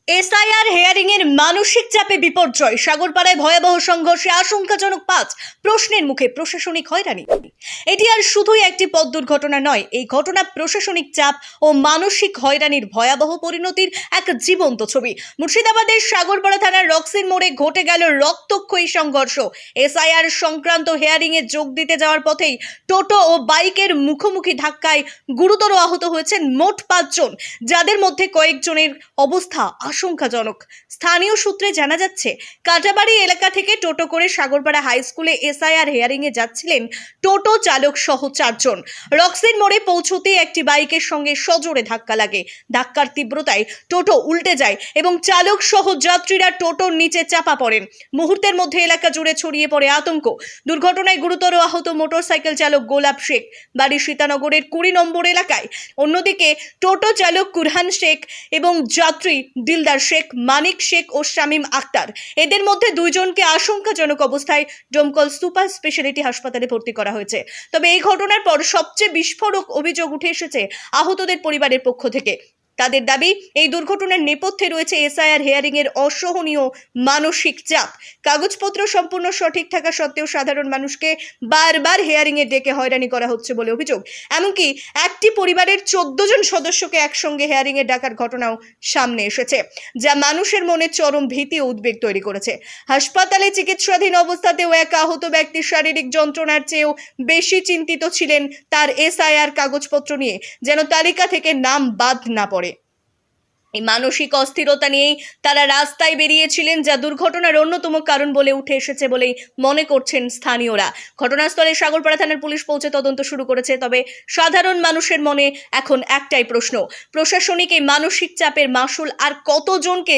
SIR hearing এর মানসিক চাপে বিপর্যয়, সাগরপাড়ায় ভয়াবহ সংঘর্ষে আশঙ্কাজনক 5, প্রশ্নের মুখে প্রশাসনিক হয়রানি। এটি আর শুধুই একটি পথ দুর্ঘটনা নয়, এই ঘটনা প্রশাসনিক চাপ ও মানসিক হয়রানির ভয়াবহ পরিণতির এক জীবন্ত ছবি। মুর্শিদাবাদের সাগরপাড়া থানার রক্সির মোড়ে ঘটে গেল রক্তক্ষয়ী সংঘর্ষ। এসআইআর সংক্রান্ত হেয়ারিং এ যোগ দিতে যাওয়ার পথেই টোটো ও বাইকের মুখোমুখি ধাক্কায় গুরুতর আহত হয়েছেন মোট 5 জন, যাদের মধ্যে কয়েকজনের অবস্থা আশঙ্কাজনক। স্থানীয় সূত্রে জানা যাচ্ছে, কাটাবাড়ি এলাকা থেকে টোটো করে সাগরপাড়া হাই স্কুলে এসআইআর হেয়ারিং এ যাচ্ছিলেন টোটো চালক সহ 4 জন। রক্সির মোড়ে পৌঁছতে একটি বাইকের সঙ্গে সজোরে ধাক্কা লাগে। ধাক্কার তীব্রতায় টোটো উল্টে যায় এবং চালক সহ যাত্রীরা টোটোর নিচে চাপা পড়েন। মুহূর্তের মধ্যে এলাকা জুড়ে ছড়িয়ে পড়ে আতঙ্ক। দুর্ঘটনায় গুরুতর আহত মোটরসাইকেল চালক গোলাপ শেখ, বাড়ি সীতানগরের 20 নম্বর এলাকায়। অন্যদিকে টোটো চালক কুরহান শেখ এবং যাত্রী দিলদার শেখ, মানিক শেখ ও শামীম আক্তার, এদের মধ্যে 2 জনকে আশঙ্কাজনক অবস্থায় ডোমকল সুপার স্পেশালিটি হাসপাতালে ভর্তি করা হয়েছে। তবে এই ঘটনার পর সবচেয়ে বিস্ফোরক অভিযোগ উঠে এসেছে আহতদের পরিবারের পক্ষ থেকে। তাদের দাবি, এই দুর্ঘটনার নেপথ্যে রয়েছে এসআইআর হেয়ারিং এর অসহনীয় মানসিক চাপ। কাগজপত্র সম্পূর্ণ সঠিক থাকা সত্ত্বেও সাধারণ মানুষকে বারবার হেয়ারিং এ ডেকে হয়রানি করা হচ্ছে বলে অভিযোগ। এমনকি একটি পরিবারের 14 জন সদস্যকে একসঙ্গে হেয়ারিং এ ডাকার ঘটনাও সামনে এসেছে, যা মানুষের মনে চরম ভীতি ও উদ্বেগ তৈরি করেছে। হাসপাতালে চিকিৎসাধীন অবস্থাতেও এক আহত ব্যক্তি শারীরিক যন্ত্রণার চেয়েও বেশি চিন্তিত ছিলেন তার এসআইআর কাগজপত্র নিয়ে, যেন তালিকা থেকে নাম বাদ না পড়ে। এই মানসিক অস্থিরতা নিয়েই তারা রাস্তায় বেরিয়েছিলেন, যা দুর্ঘটনার অন্যতম কারণ বলে উঠে এসেছে বলেই মনে করছেন স্থানীয়রা। ঘটনাস্থলে সাগরপাড়া থানার পুলিশ পৌঁছে তদন্ত শুরু করেছে। তবে সাধারণ মানুষের মনে এখন একটাই প্রশ্ন, প্রশাসনিক এই মানসিক চাপের মাসুল আর কতজনকে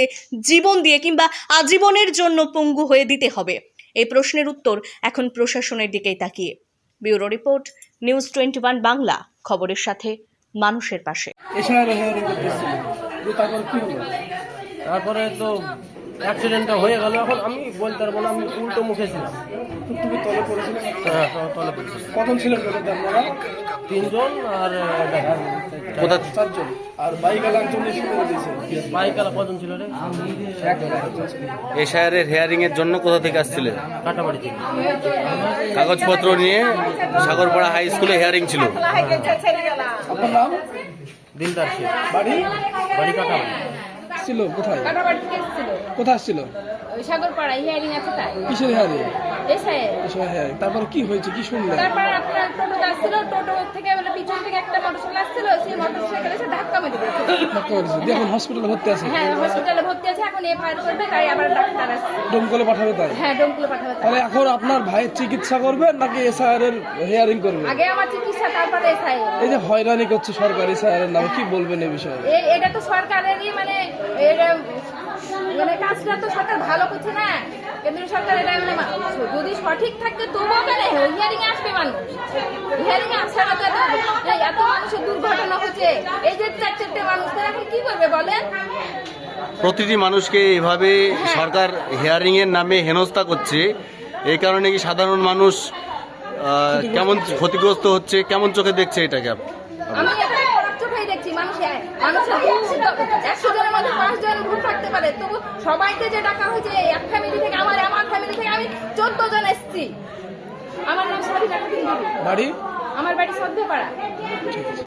জীবন দিয়ে কিংবা আজীবনের জন্য পঙ্গু হয়ে দিতে হবে? এই প্রশ্নের উত্তর এখন প্রশাসনের দিকেই তাকিয়ে। ব্যুরো রিপোর্ট, নিউজ 21 বাংলা, খবরের সাথে মানুষের পাশে। তারপরে তো অ্যাক্সিডেন্টটা হয়ে গেল। এখন আমি বলতে পারবো না, আমি উল্টো মুখে ছিলাম। তুমি তলে পড়েছিলে? হ্যাঁ, তলে পড়েছিলাম। কজন ছিলেন টোটোতে আপনারা? 3 জন আর কোথায় 4 জন? আর বাইকওয়ালা একজন শুনে দিয়েছে। বাইকওয়ালা কজন ছিল রে? এসআইআর এর হেয়ারিং এর জন্য কোথা থেকে আসছিলেন? কাটাবাড়ি থেকে। কাগজপত্র নিয়ে সাগরপাড়া হাই স্কুলে হেয়ারিং ছিল। আপনার নাম? দিলদার শেখ। বাড়ি? বাড়ি কাটাবাড়ি। ছিল কোথায়? কাটাবাড়ি থেকে এসেছিল। কোথায় আসছিল? ওই সাগরপাড়ায় হিয়ারিং আছে তাই। কিসের হেয়ারিং? এসআইআর। তারপর কি হয়েছে, কি শুনলেন? তারপর আপনার টোটো আসছিল, টোটো থেকে বলে পিছন থেকে একটা মোটরসাইকেল আসছিল, সেই মোটরসাইকেলে এসে ধাক্কা মেরে দিয়েছে। ধাক্কা মেরেছে। দিয়ে এখন হসপিটালে ভর্তি আছে? হ্যাঁ, হসপিটালে ভর্তি আছে। এখন এফআইআর করবে, তাই আবার ডাক্তার আসছে। ডোমকলে পাঠাবে তাই? হ্যাঁ, ডোমকলে পাঠাবে তাই। তাহলে এখন আপনার ভাইয়ের চিকিৎসা করবেন নাকি এসআইআর এর হেয়ারিং করবেন? আগে আমার চিকিৎসা, তারপরে এসআইআর। এই যে হয়রানি করছে সরকার এসআইআর এর নামে, কি বলবেন এই বিষয়ে? এটা তো সরকারেরই মানে কাজটা তো সরকার ভালো করছে না। কেন্দ্র সরকার এটা যদি সঠিক থাকতে তবুও কেন হিয়ারিং এ আসবে মানুষ? হিয়ারিং এ আসা না তো এত মানুষের দুর্ঘটনা হচ্ছে। এই যে 4-4টে মানুষ, তারা এখন কি করবে বলেন? প্রতিটি মানুষকে এভাবে সরকার হেয়ারিং এর নামে হেনস্থা করছে, এই কারণে কি সাধারণ মানুষ কেমন ক্ষতিগ্রস্ত হচ্ছে, কেমন চোখে দেখছে এটাকে? আমি এটা খারাপ চোখেই দেখছি। মানুষের 100 জনের মধ্যে 5 জন ভুল থাকতে পারে, তবু সবাইকে যে ডাকা হয়েছে এক ফ্যামিলি থেকে, আমার ফ্যামিলি থেকে আমি 14 জন এসেছি। আমার নাম সাবিনা খাতুন। বাড়ি? আমার বাড়ি সদ্যপাড়া।